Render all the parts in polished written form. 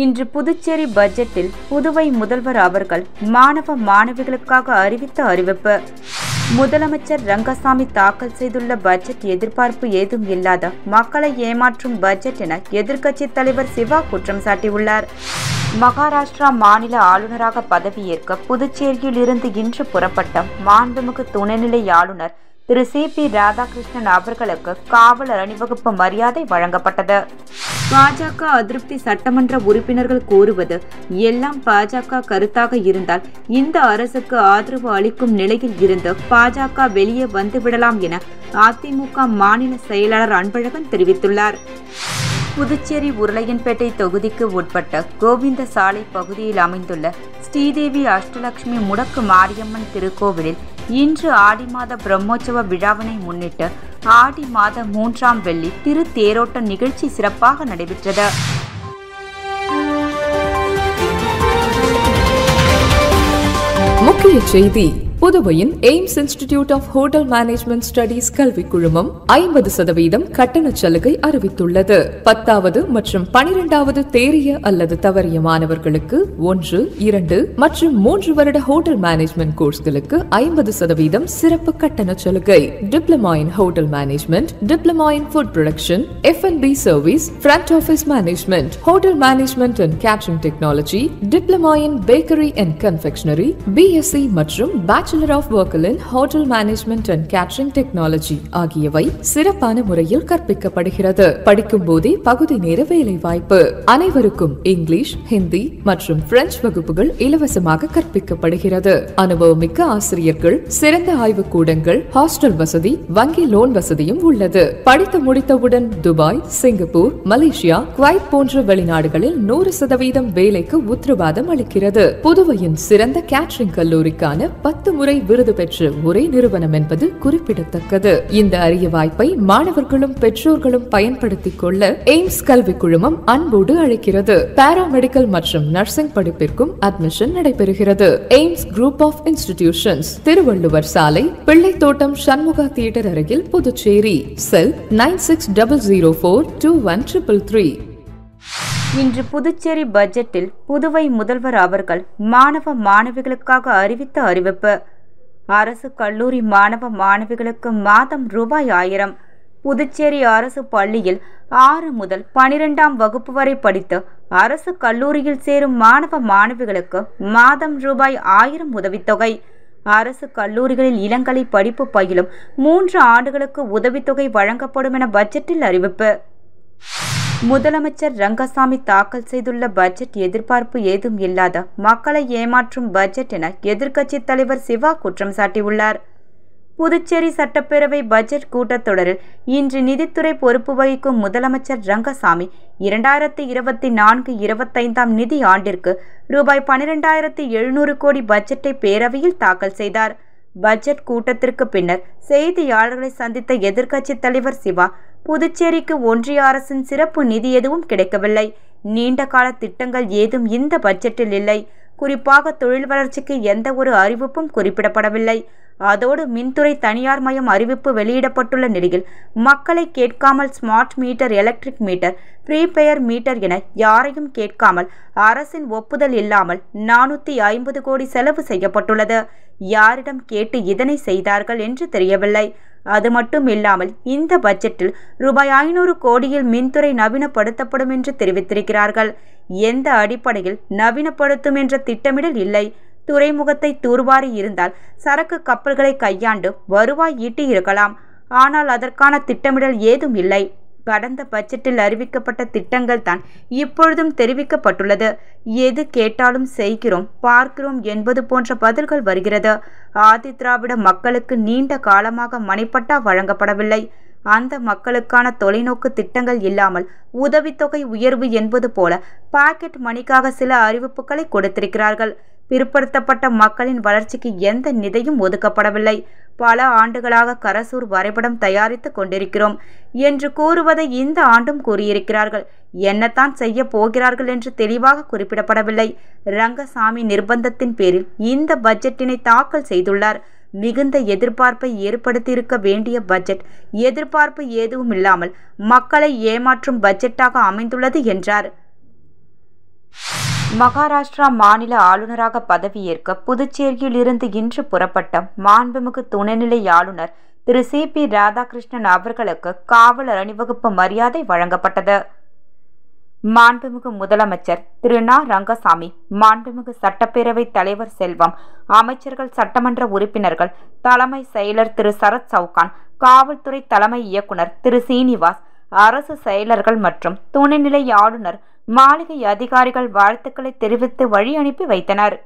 இன்று புதுச்சேரி பட்ஜெட்டில் புதுவை முதல்வர் அவர்கள் மாணவ மாணவிகளுக்காக அறிவித்த அறிவிப்பு. முதலமைச்சர் ரங்கசாமி தாக்கல் செய்துள்ள பட்ஜெட் எதிர்பார்ப்பு ஏதும் இல்லாத மக்களை ஏமாற்றும் பட்ஜெட் என எதிர்க்கட்சித் தலைவர் சிவா குற்றம் சாட்டியுள்ளார். மகாராஷ்டிரா மாநில ஆளுநராக பதவியேற்க புதுச்சேரியில் இருந்து இன்று புறப்பட்ட மாண்புமிகு துணைநிலை ஆளுநர் திரு சி.பி. ராதாகிருஷ்ணன் அவர்களுக்கு காவலர் அணிவகுப்பு மரியாதை வழங்கப்பட்டது. பாஜக அதிருப்தி சட்டமன்ற உறுப்பினர்கள் கூறுவது எல்லாம் பாஜக கருத்தாக இருந்தால் இந்த அரசுக்கு ஆதரவு அளிக்கும் நிலையில் இருந்து பாஜக வெளியே வந்துவிடலாம் என அதிமுக மாநில செயலாளர் அன்பழகன் தெரிவித்துள்ளார். புதுச்சேரி உருளையன்பேட்டை தொகுதிக்கு உட்பட்ட கோவிந்த சாலை பகுதியில் அமைந்துள்ள ஸ்ரீதேவி அஷ்டலட்சுமி முடக்கு மாரியம்மன் திருக்கோவிலில் இன்று ஆடி மாத பிரம்மோற்சவ விழாவினை முன்னிட்டு ஆடி மாத 3ஆம் வெள்ளி திரு தேரோட்ட நிகழ்ச்சி சிறப்பாக நடைபெற்றது. முக்கிய செய்தி: புதுவையின் AIMS institute of hotel management studies கல்வி குழுமம் 50% கட்டண சலுகை அறிவித்துள்ளது. 10வது மற்றும் 12வது தேறிய அல்லது தவறிய மாணவர்களுக்கு 1, 2 மற்றும் 3 வருட ஹோட்டல் மேனேஜ்மெண்ட் கோர்ஸ்களுக்கு 50% சிறப்பு கட்டண சலுகை. Diploma in hotel management, diploma in food production, F&B service, front office management, hotel management and catering technology, diploma in bakery and confectionery, BSc மற்றும் Bachelor of Work in Hotel Management and Catering Technology ஆகியவை சிறப்பான முறையில் கற்பிக்கப்படுகிறது. படிக்கும் போதே பகுதி நேர வேலை வாய்ப்பு. அனைவருக்கும் இங்கிலீஷ், ஹிந்தி மற்றும் பிரெஞ்சு வகுப்புகள் இலவசமாக கற்பிக்கப்படுகிறது. அனுபவமிக்க ஆசிரியர்கள், சிறந்த ஆய்வுக் கூடங்கள், ஹாஸ்டல் வசதி, வங்கி லோன் வசதியும் உள்ளது. படித்து முடித்தவுடன் துபாய், சிங்கப்பூர், மலேசியா, குவைத் போன்ற வெளிநாடுகளில் 100% வேலைக்கு உத்தரவாதம் அளிக்கிறது. புதுவையின் சிறந்த கேட்டரிங் கல்லூரிக்கான 10 முறை விருது பெற்ற ஒரே நிறுவனம் என்பது குறிப்பிடத்தக்கது. இந்த அரிய வாய்ப்பை மாணவர்களும் பெற்றோர்களும் பயன்படுத்திக் கொள்ள எய்ம்ஸ் கல்வி குழுமம் அன்போடு அழைக்கிறது. பாராமெடிக்கல் மற்றும் நர்சிங் படிப்பிற்கும் அட்மிஷன் நடைபெறுகிறது. AIMS group of institutions, Thiruvalluvar சாலை, பிள்ளைத்தோட்டம், சண்முகா தியேட்டர் அருகில், புதுச்சேரி. செல் 9600421333. இன்று புதுச்சேரி பட்ஜெட்டில் புதுவை முதல்வர் அவர்கள் மாணவ மாணவிகளுக்காக அறிவித்த அறிவிப்பு. அரசு கல்லூரி மாணவ மாணவிகளுக்கு மாதம் ரூபாய் 1000. புதுச்சேரி அரசு பள்ளியில் 6 முதல் 12ஆம் வகுப்பு வரை படித்து அரசு கல்லூரியில் சேரும் மாணவ மாணவிகளுக்கு மாதம் ரூபாய் 1000 உதவித்தொகை. அரசு கல்லூரிகளில் இளங்கலை படிப்பு பயிலும் 3 ஆண்டுகளுக்கு உதவித்தொகை வழங்கப்படும் என பட்ஜெட்டில் அறிவிப்பு. முதலமைச்சர் ரங்கசாமி தாக்கல் செய்துள்ள பட்ஜெட் எதிர்பார்ப்பு ஏதும் இல்லாத மக்களை ஏமாற்றும் பட்ஜெட் என எதிர்க்கட்சித் தலைவர் சிவா குற்றம் சாட்டியுள்ளார். புதுச்சேரி சட்டப்பேரவை பட்ஜெட் கூட்டத்தொடரில் இன்று நிதித்துறை பொறுப்பு வகிக்கும் முதலமைச்சர் ரங்கசாமி 2024-25ஆம் நிதி ஆண்டிற்கு ரூபாய் 12,700 கோடி பட்ஜெட்டை பேரவையில் தாக்கல் செய்தார். பட்ஜெட் கூட்டத்திற்கு பின்னர் செய்தியாளர்களை சந்தித்த எதிர்க்கட்சித் தலைவர் சிவா, புதுச்சேரிக்கு ஒன்றிய அரசின் சிறப்பு நிதி எதுவும் கிடைக்கவில்லை, நீண்ட கால திட்டங்கள் ஏதும் இந்த பட்ஜெட்டில் இல்லை, குறிப்பாக தொழில் வளர்ச்சிக்கு எந்த ஒரு அறிவிப்பும் குறிப்பிடப்படவில்லை, அதோடு மின்துறை தனியார் மயம் அறிவிப்பு வெளியிடப்பட்டுள்ள நிலையில் மக்களை கேட்காமல் smart meter, electric meter, prepaid meter என யாரையும் கேட்காமல் அரசின் ஒப்புதல் இல்லாமல் 450 கோடி செலவு செய்யப்பட்டுள்ளது. யாரிடம் கேட்டு இதனை செய்தார்கள் என்று தெரியவில்லை. அது மட்டும் இல்லாமல் இந்த பட்ஜெட்டில் ரூபாய் 500 கோடியில் மின்துறை நவீனப்படுத்தப்படும் என்று தெரிவித்திருக்கிறார்கள். எந்த அடிப்படையில் நவீனப்படுத்தும் என்ற திட்டமிடல் இல்லை. துறைமுகத்தை தூர்வாரி இருந்தால் சரக்கு கப்பல்களை கையாண்டு வருவாய் ஈட்டி இருக்கலாம். ஆனால் அதற்கான திட்டமிடல் ஏதும் இல்லை. கடந்த பட்ஜெட்டில் அறிவிக்கப்பட்ட திட்டங்கள் தான் இப்பொழுதும் தெரிவிக்கப்பட்டுள்ளது. எது கேட்டாலும் செய்கிறோம், பார்க்கிறோம் என்பது போன்ற பதில்கள் வருகிறது. ஆதி திராவிட மக்களுக்கு நீண்ட காலமாக மனைப்பட்டா வழங்கப்படவில்லை. அந்த மக்களுக்கான தொலைநோக்கு திட்டங்கள் இல்லாமல் உதவித்தொகை உயர்வு என்பது போல பாக்கெட் மணிக்காக சில அறிவிப்புகளை கொடுத்திருக்கிறார்கள். பிற்படுத்தப்பட்ட மக்களின் வளர்ச்சிக்கு எந்த நிதியும் ஒதுக்கப்படவில்லை. பல ஆண்டுகளாக கரசூர் வரைபடம் தயாரித்து கொண்டிருக்கிறோம் என்று கூறுவதை இந்த ஆண்டும் கூறியிருக்கிறார்கள். என்னத்தான் செய்ய போகிறார்கள் என்று தெளிவாக குறிப்பிடப்படவில்லை. ரங்கசாமி நிர்பந்தத்தின் பேரில் இந்த பட்ஜெட்டினை தாக்கல் செய்துள்ளார். மிகுந்த எதிர்பார்ப்பை ஏற்படுத்தியிருக்க வேண்டிய பட்ஜெட் எதிர்பார்ப்பு எதுவும் இல்லாமல் மக்களை ஏமாற்றும் பட்ஜெட்டாக அமைந்துள்ளது என்றார். மகாராஷ்டிரா மாநில ஆளுநராக பதவியேற்க புதுச்சேரியில் இருந்து இன்று புறப்பட்ட மாண்புமிகு துணைநிலை ஆளுநர் திரு சி.பி. ராதாகிருஷ்ணன் அவர்களுக்கு காவலர் அணிவகுப்பு மரியாதை வழங்கப்பட்டது. மாண்புமிகு முதலமைச்சர் திரு ந. ரங்கசாமி, மாண்புமிகு சட்டப்பேரவைத் தலைவர் செல்வம், அமைச்சர்கள், சட்டமன்ற உறுப்பினர்கள், தலைமை செயலர் திரு சரத் சவுகான், காவல்துறை தலைமை இயக்குனர் திரு சீனிவாஸ், அரசு செயலர்கள் மற்றும் துணைநிலை ஆளுநர் மாளிகை அதிகாரிகள் வாழ்த்துக்களை தெரிவித்து வழி அனுப்பி வைத்தனர்.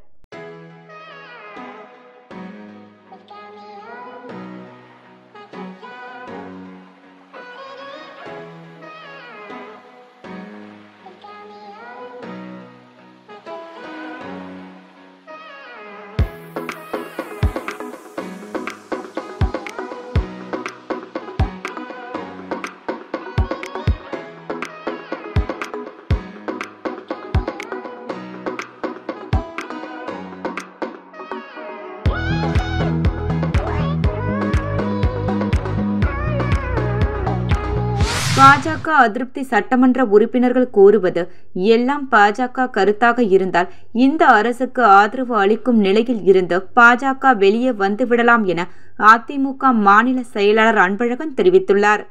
பாஜக அதிருப்தி சட்டமன்ற உறுப்பினர்கள் கூறுவது எல்லாம் பாஜக கருத்தாக இருந்தால் இந்த அரசுக்கு ஆதரவு அளிக்கும் நிலையில் இருந்து பாஜக வெளியே வந்துவிடலாம் என அதிமுக மாநில செயலாளர் அன்பழகன் தெரிவித்துள்ளார்.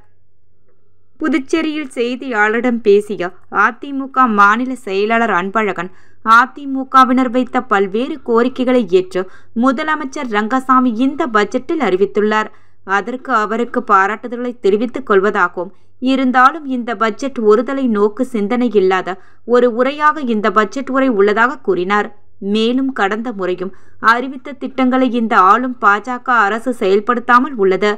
புதுச்சேரியில் செய்தியாளரிடம் பேசிய அதிமுக மாநில செயலாளர் அன்பழகன், அதிமுகவினர் வைத்த பல்வேறு கோரிக்கைகளை ஏற்று முதலமைச்சர் ரங்கசாமி இந்த பட்ஜெட்டில் அறிவித்துள்ளார். அதற்கு அவருக்கு பாராட்டுதல்களை தெரிவித்துக் கொள்வதாகவும், இருந்தாலும் இந்த பட்ஜெட் ஒருதலை நோக்கு சிந்தனை இல்லாத ஒரு உரையாக இந்த பட்ஜெட் உரை உள்ளதாக கூறினார். மேலும் கடந்த முறையும் அறிவித்த திட்டங்களை இந்த ஆளும் பாஜக அரசு செயல்படுத்தாமல் உள்ளது.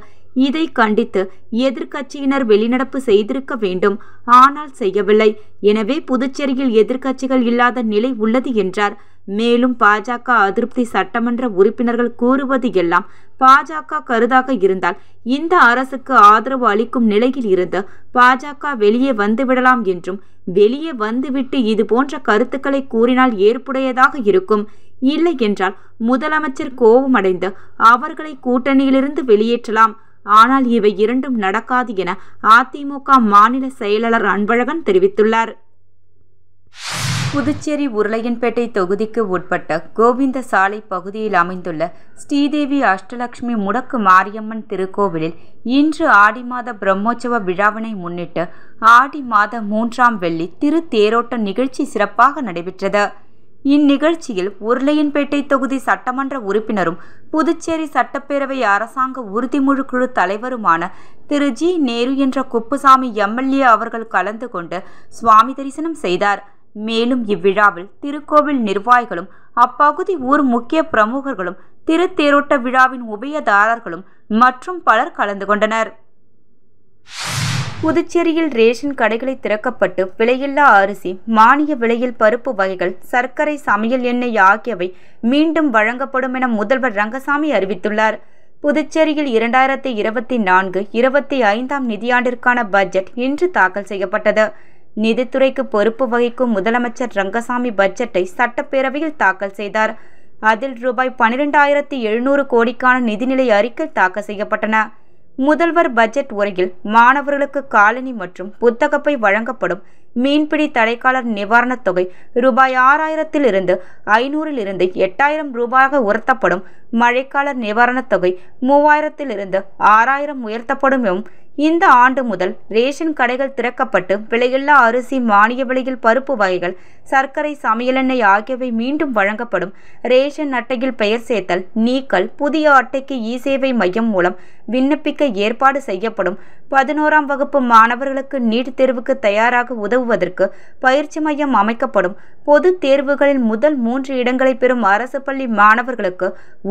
இதை கண்டித்து எதிர்க்கட்சியினர் வெளிநடப்பு செய்திருக்க வேண்டும், ஆனால் செய்யவில்லை. எனவே புதுச்சேரியில் எதிர்க்கட்சிகள் இல்லாத நிலை உள்ளது என்றார். மேலும் பாஜக அதிருப்தி சட்டமன்ற உறுப்பினர்கள் கூறுவது எல்லாம் பாஜக கருதாக இருந்தால் இந்த அரசுக்கு ஆதரவு அளிக்கும் நிலையில் இருந்து பாஜக வெளியே வந்துவிடலாம் என்றும், வெளியே வந்துவிட்டு இது போன்ற கருத்துக்களை கூறினால் ஏற்புடையதாக இருக்கும். இல்லை என்றால் முதலமைச்சர் கோபமடைந்து அவர்களை கூட்டணியிலிருந்து வெளியேற்றலாம். ஆனால் இவை இரண்டும் நடக்காது என அதிமுக மாநில செயலாளர் அன்பழகன் தெரிவித்துள்ளார். புதுச்சேரி உருளையன்பேட்டை தொகுதிக்கு உட்பட்ட கோவிந்தசாலை பகுதியில் அமைந்துள்ள ஸ்ரீதேவி அஷ்டலட்சுமி முடக்கு மாரியம்மன் திருக்கோவிலில் இன்று ஆடி மாத பிரம்மோற்சவ விழாவினை முன்னிட்டு ஆடி மாத 3ஆம் வெள்ளி திருத்தேரோட்ட நிகழ்ச்சி சிறப்பாக நடைபெற்றது. இந்நிகழ்ச்சியில் உருளையன்பேட்டை தொகுதி சட்டமன்ற உறுப்பினரும் புதுச்சேரி சட்டப்பேரவை அரசாங்க உறுதிமொழி குழு தலைவருமான திரு ஜி. நேரு என்ற குப்புசாமி எம்எல்ஏ அவர்கள் கலந்து கொண்டு சுவாமி தரிசனம் செய்தார். மேலும் இவ்விழாவில் திருக்கோவில் நிர்வாகிகளும் அப்பகுதி ஊர் முக்கிய பிரமுகர்களும் திருத்தேரோட்ட விழாவின் உபயதாரர்களும் மற்றும் பலர் கலந்து கொண்டனர். புதுச்சேரியில் ரேஷன் கடைகளை திறக்கப்பட்டு விலையில்லா அரிசி, மானிய விலையில் பருப்பு வகைகள், சர்க்கரை, சமையல் எண்ணெய் ஆகியவை மீண்டும் வழங்கப்படும் என முதல்வர் ரங்கசாமி அறிவித்துள்ளார். புதுச்சேரியில் 2024-25 நிதியாண்டிற்கான பட்ஜெட் இன்று தாக்கல் செய்யப்பட்டது. நிதித்துறைக்கு பொறுப்பு வகிக்கும் முதலமைச்சர் ரங்கசாமி பட்ஜெட்டை சட்டப்பேரவையில் தாக்கல் செய்தார். அதில் ரூபாய் 12,700 கோடிக்கான நிதிநிலை அறிக்கை தாக்கல் செய்யப்பட்டன. முதல்வர் பட்ஜெட் உரையில் மாணவர்களுக்கு காலணி மற்றும் புத்தகப்பை வழங்கப்படும், மீன்பிடி தடைக்காலர் நிவாரணத் தொகை ரூபாய் 6,000 500 8,000 ரூபாயாக உயர்த்தப்படும், மழைக்காலர் நிவாரணத் தொகை 3,000 6,000 உயர்த்தப்படும். இந்த ஆண்டு முதல் ரேஷன் கடைகள் திறக்கப்பட்டு விலையில்லா அரிசி, மானிய விலையில் பருப்பு வகைகள், சர்க்கரை, சமையல் எண்ணெய் ஆகியவை மீண்டும் வழங்கப்படும். ரேஷன் அட்டையில் பெயர் சேர்த்தல் நீக்கல், புதிய அட்டைக்கு இ-சேவை மையம் மூலம் விண்ணப்பிக்க ஏற்பாடு செய்யப்படும். 11ஆம் வகுப்பு மாணவர்களுக்கு நீட் தேர்வுக்கு தயாராக உதவுவதற்கு பயிற்சி மையம் அமைக்கப்படும். பொது தேர்வுகளில் முதல் 3 இடங்களை பெறும் அரசு பள்ளி மாணவர்களுக்கு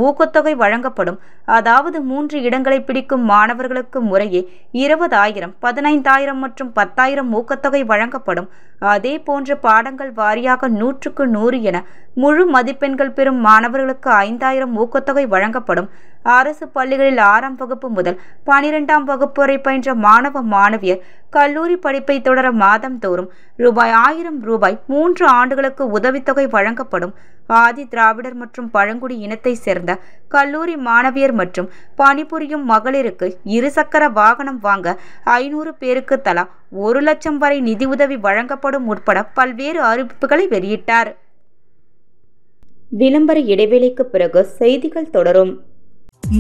ஊக்கத்தொகை வழங்கப்படும். அதாவது 3 இடங்களை பிடிக்கும் மாணவர்களுக்கு முறையே 20,000, 15,000 மற்றும் 10,000 ஊக்கத்தொகை வழங்கப்படும். அதே போன்ற பாடங்கள் வாரியாக 100க்கு 100 என முழு மதிப்பெண்கள் பெறும் மாணவர்களுக்கு 5,000 ஊக்கத்தொகை வழங்கப்படும். அரசு பள்ளிகளில் 6ஆம் வகுப்பு முதல் 12ஆம் வகுப்பு வரை பயின்ற மாணவ மாணவியர் கல்லூரி படிப்பை தொடர மாதந்தோறும் ரூபாய் 1,000 3 ஆண்டுகளுக்கு உதவித்தொகை வழங்கப்படும். ஆதி திராவிடர் மற்றும் பழங்குடி இனத்தை சேர்ந்த கல்லூரி மாணவியர் மற்றும் பணிபுரியும் மகளிருக்கு 2 சக்கர வாகனம் வாங்க 500 பேருக்கு தலா 1 லட்சம் வரை நிதியுதவி வழங்கப்படும் உட்பட பல்வேறு அறிவிப்புகளை வெளியிட்டார். விளம்பர இடைவேளைக்கு பிறகு செய்திகள் தொடரும்.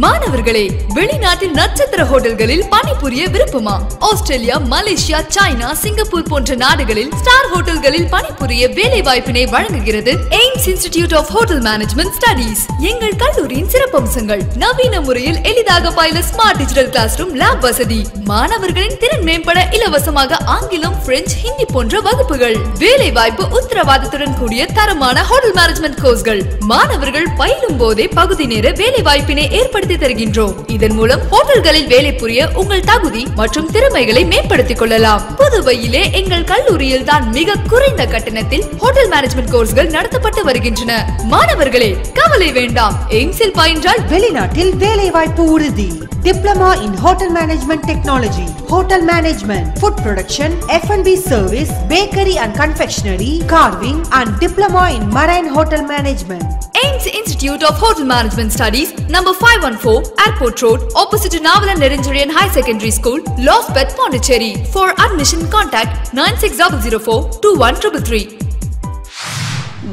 மாணவர்களே, வெளிநாட்டில் நட்சத்திர ஹோட்டல்களில் பணிபுரிய விருப்பமா? ஆஸ்திரேலியா, மலேசியா, சைனா, சிங்கப்பூர் போன்ற நாடுகளில் ஸ்டார் ஹோட்டல்களில் பணிபுரிய வேலை வாய்ப்பினை வழங்குகிறது AIMS institute of hotel management studies. எங்கள் கல்லூரியின் சிறப்பம்சங்கள்: நவீன முறையில் எளிதாக பயில smart digital class room, lab வசதி, மாணவர்களின் திறன் மேம்பட இலவசமாக ஆங்கிலம், பிரெஞ்சு, ஹிந்தி போன்ற வகுப்புகள், வேலை வாய்ப்பு உத்தரவாதத்துடன் கூடிய தரமான ஹோட்டல் மேனேஜ்மெண்ட் கோர்ஸ்கள். மாணவர்கள் பயிலும் போதே பகுதி நேர வேலை வாய்ப்பினை ஏற்படுத்தி தருகின்றோம். இதன் மூலம் ஹோட்டல்களில் வேலை புரிய உங்கள் தகுதி மற்றும் திறமைகளை மேம்படுத்திக் கொள்ளலாம். புதுவையிலே எங்கள் கல்லூரியில் தான் மிக குறைந்த கட்டணத்தில் ஹோட்டல் மேனேஜ்மெண்ட் கோர்ஸ்கள் நடத்தப்பட்டு வருகின்றன. மாணவர்களே, கவலை வேண்டாம். எய்ம்ஸில் பயின்றால் வெளிநாட்டில் வேலை வாய்ப்பு உறுதி. Diploma in Hotel Management Technology, Hotel Management, Food Production, F&B Service, Bakery and Confectionery, Carving and Diploma in Marine Hotel Management. Ames Institute of Hotel Management Studies, number 514, Airport Road, opposite to Navala Nerinjarian High Secondary School, Lospet, Pondicherry. For admission, contact 9604-21333.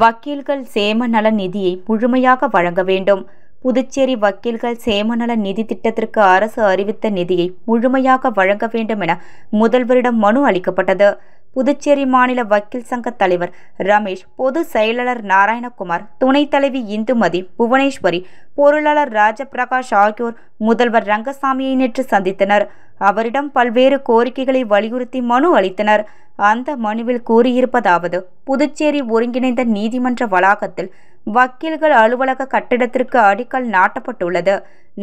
வக்கீல்கள் சேம நல நிதியை முழுமையாக வழங்க வேண்டும். புதுச்சேரி வக்கீல்கள் சேமநல நிதி திட்டத்திற்கு அரசு அறிவித்த நிதியை முழுமையாக வழங்க வேண்டும் என முதல்வரிடம் மனு அளிக்கப்பட்டது. புதுச்சேரி மாநில வக்கீல் சங்க தலைவர் ரமேஷ், பொது செயலாளர் நாராயணகுமார், துணைத் தலைவி இந்துமதி, புவனேஸ்வரி, பொருளாளர் ராஜபிரகாஷ் ஆகியோர் முதல்வர் ரங்கசாமியை நேற்று சந்தித்தனர். அவரிடம் பல்வேறு கோரிக்கைகளை வலியுறுத்தி மனு அளித்தனர். அந்த மனுவில் கூறியிருப்பதாவது: புதுச்சேரி ஒருங்கிணைந்த நீதிமன்ற வளாகத்தில் வக்கீல்கள் அலுவலக கட்டிடத்திற்கு அடிக்கல் நாட்டப்பட்டுள்ளது.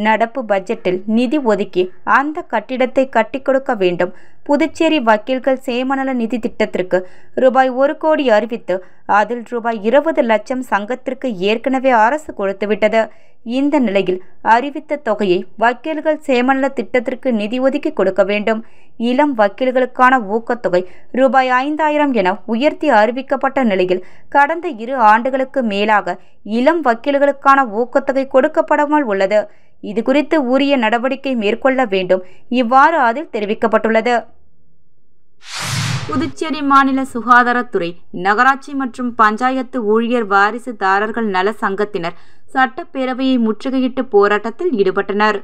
நடப்பு பட்ஜெட்டில் நிதி ஒதுக்கி அந்த கட்டிடத்தை கட்டிக் கொடுக்க வேண்டும். புதுச்சேரி வக்கீல்கள் சேமநல நிதி திட்டத்திற்கு ரூபாய் 1 கோடி அறிவித்து அதில் ரூபாய் 20 லட்சம் சங்கத்திற்கு ஏற்கனவே அரசு கொடுத்துவிட்டது. இந்த நிலையில் அறிவித்த தொகையை வக்கீல்கள் சேமநல திட்டத்திற்கு நிதி ஒதுக்கி கொடுக்க வேண்டும். இளம் வக்கீல்களுக்கான ஊக்கத்தொகை ரூபாய் 5000 என உயர்த்தி அறிவிக்கப்பட்ட நிலையில் கடந்த 2 ஆண்டுகளுக்கு மேலாக இளம் வக்கீல்களுக்கான ஊக்கத்தொகை கொடுக்கப்படாமல் உள்ளது. இதுகுறித்து உரிய நடவடிக்கை மேற்கொள்ள வேண்டும். இவ்வாறு அதில் தெரிவிக்கப்பட்டுள்ளது. புதுச்சேரி மாநில சுகாதாரத்துறை, நகராட்சி மற்றும் பஞ்சாயத்து ஊழியர் வாரிசுதாரர்கள் நல சங்கத்தினர் சட்டப்பேரவையை முற்றுகையிட்டு போராட்டத்தில் ஈடுபட்டனர்.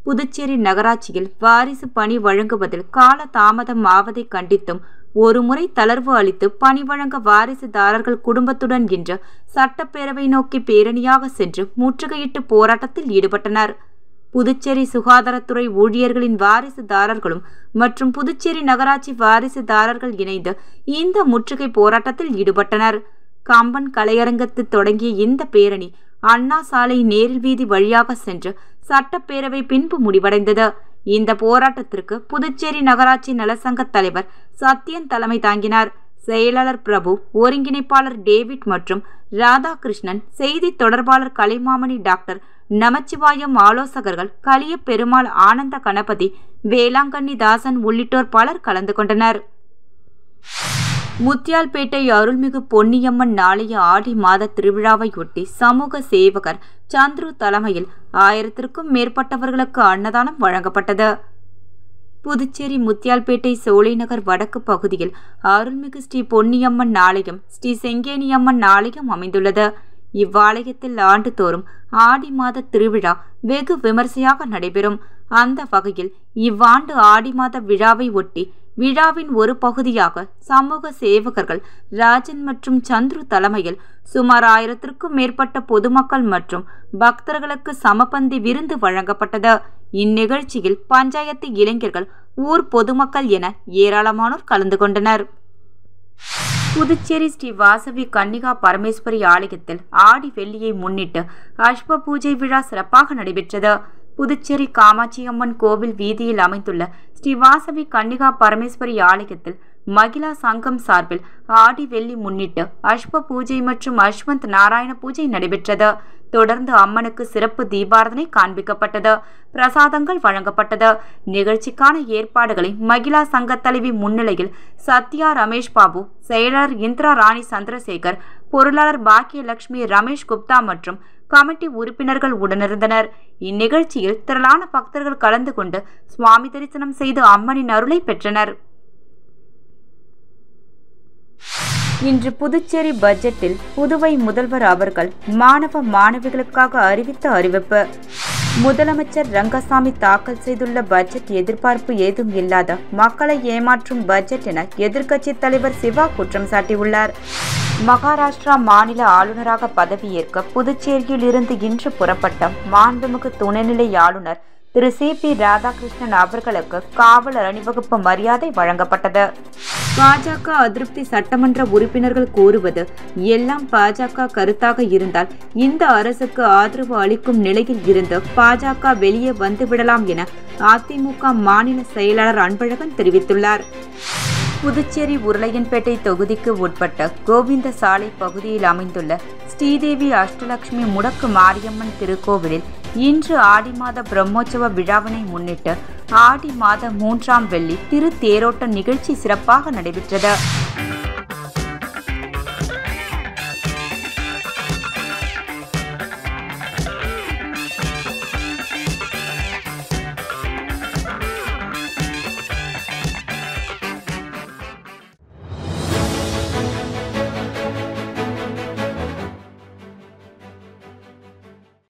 புதுச்சேரி நகராட்சியில் வாரிசு பணி வழங்குவதில் கால தாமதம் ஆவதை கண்டித்தும் ஒருமுறை தளர்வு அளித்து பணி வழங்க வாரிசுதாரர்கள் குடும்பத்துடன் இன்று சட்டப்பேரவை நோக்கி பேரணியாக சென்று முற்றுகையிட்டு போராட்டத்தில் ஈடுபட்டனர். புதுச்சேரி சுகாதாரத்துறை ஊழியர்களின் வாரிசுதாரர்களும் மற்றும் புதுச்சேரி நகராட்சி வாரிசுதாரர்கள் இணைந்து இந்த முற்றுகை போராட்டத்தில் ஈடுபட்டனர். கம்பன் கலையரங்கத்தில் தொடங்கிய இந்த பேரணி அண்ணா சாலை நேரில் வீதி வழியாக சென்று சட்டப்பேரவை பின்பு முடிவடைந்தது. இந்த போராட்டத்திற்கு புதுச்சேரி நகராட்சி நலசங்க தலைவர் சத்யன் தலைமை தாங்கினார். செயலாளர் பிரபு, ஒருங்கிணைப்பாளர் டேவிட் மற்றும் ராதாகிருஷ்ணன், செய்தி தொடர்பாளர் கலைமாமணி, டாக்டர் நமச்சிவாயம், ஆலோசகர்கள் கலிய பெருமாள், ஆனந்த கணபதி, வேளாங்கண்ணி தாசன் உள்ளிட்டோர் பலர் கலந்து கொண்டனர். முத்தியால்பேட்டை அருள்மிகு பொன்னியம்மன் நாளைய ஆடி மாத திருவிழாவையொட்டி சமூக சேவகர் சந்துரு தலைமையில் 1000க்கும் மேற்பட்டவர்களுக்கு அன்னதானம் வழங்கப்பட்டது. புதுச்சேரி முத்தியால்பேட்டை சோலைநகர் வடக்கு பகுதியில் அருள்மிகு ஸ்ரீ பொன்னியம்மன் ஆலயம், ஸ்ரீ செங்கேனியம்மன் ஆலயம் அமைந்துள்ளது. இவ்வாலயத்தில் ஆண்டுதோறும் ஆடி மாத திருவிழா வெகு விமர்சையாக நடைபெறும். அந்த வகையில் இவ்வாண்டு ஆடி மாத விழாவை ஒட்டி விழாவின் ஒரு பகுதியாக சமூக சேவகர்கள் ராஜன் மற்றும் சந்துரு தலைமையில் சுமார் 1000க்கும் மேற்பட்ட பொதுமக்கள் மற்றும் பக்தர்களுக்கு சமபந்தி விருந்து வழங்கப்பட்டது. இந்நிகழ்ச்சியில் பஞ்சாயத்து இளைஞர்கள், ஊர் பொதுமக்கள் என ஏராளமானோர் கலந்து கொண்டனர். புதுச்சேரி ஸ்ரீ வாசவி கன்னிகா பரமேஸ்வரி ஆலயத்தில் ஆடி வெள்ளியை முன்னிட்டு அஷ்ப பூஜை விழா சிறப்பாக நடைபெற்றது. புதுச்சேரி காமாட்சியம்மன் கோவில் வீதியில் அமைந்துள்ள ஸ்ரீ வாசவி கன்னிகா பரமேஸ்வரி ஆலயத்தில் மகிழா சங்கம் சார்பில் ஆடி வெள்ளி முன்னிட்டு அஷ்ப பூஜை மற்றும் அஸ்வந்த் நாராயண பூஜை நடைபெற்றது. தொடர்ந்து அம்மனுக்கு சிறப்பு தீபாராதனை காண்பிக்கப்பட்டது. பிரசாதங்கள் வழங்கப்பட்டது. நிகழ்ச்சிக்கான ஏற்பாடுகளை மகிழா சங்க தலைவி முன்னிலையில் சத்யா ரமேஷ் பாபு, செயலாளர் இந்திரா ராணி சந்திரசேகர், பொருளாளர் பாக்கியலட்சுமி, ரமேஷ் குப்தா மற்றும் கமிட்டி உறுப்பினர்கள் உடனிருந்தனர். இந்நிகழ்ச்சியில் திரளான பக்தர்கள் கலந்து கொண்டு சுவாமி தரிசனம் செய்து அம்மனின் அருளை பெற்றனர். இன்று புதுச்சேரி பட்ஜெட்டில் புதுவை முதல்வர் அவர்கள் மாணவ மாணவிகளுக்காக அறிவித்த அறிவிப்பு. முதலமைச்சர் ரங்கசாமி தாக்கல் செய்துள்ள பட்ஜெட் எதிர்பார்ப்பு ஏதும் இல்லாத மக்களை ஏமாற்றும் பட்ஜெட் என எதிர்க்கட்சித் தலைவர் சிவா குற்றம் சாட்டியுள்ளார். மகாராஷ்டிரா மாநில ஆளுநராக பதவியேற்க புதுச்சேரியில் இருந்து இன்று புறப்பட்ட மாண்புமிகு துணைநிலை ஆளுநர் திரு சி.பி. ராதாகிருஷ்ணன் அவர்களுக்கு காவலர் அணிவகுப்பு மரியாதை வழங்கப்பட்டது. பாஜக அதிருப்தி சட்டமன்ற உறுப்பினர்கள் கூறுவது எல்லாம் பாஜக கருத்தாக இருந்தால் இந்த அரசுக்கு ஆதரவு அளிக்கும் நிலையில் இருந்து பாஜக வெளியே வந்துவிடலாம் என அதிமுக மாநில செயலாளர் அன்பழகன் தெரிவித்துள்ளார். புதுச்சேரி உருளையன்பேட்டை தொகுதிக்கு உட்பட்ட கோவிந்த சாலை பகுதியில் அமைந்துள்ள ஸ்ரீதேவி அஷ்டலட்சுமி முடக்கு மாரியம்மன் திருக்கோவிலில் இன்று ஆடி மாத பிரம்மோற்சவ விழாவினை முன்னிட்டு ஆடி மாத 3ஆம் வெள்ளி திரு தேரோட்ட நிகழ்ச்சி சிறப்பாக நடைபெற்றது.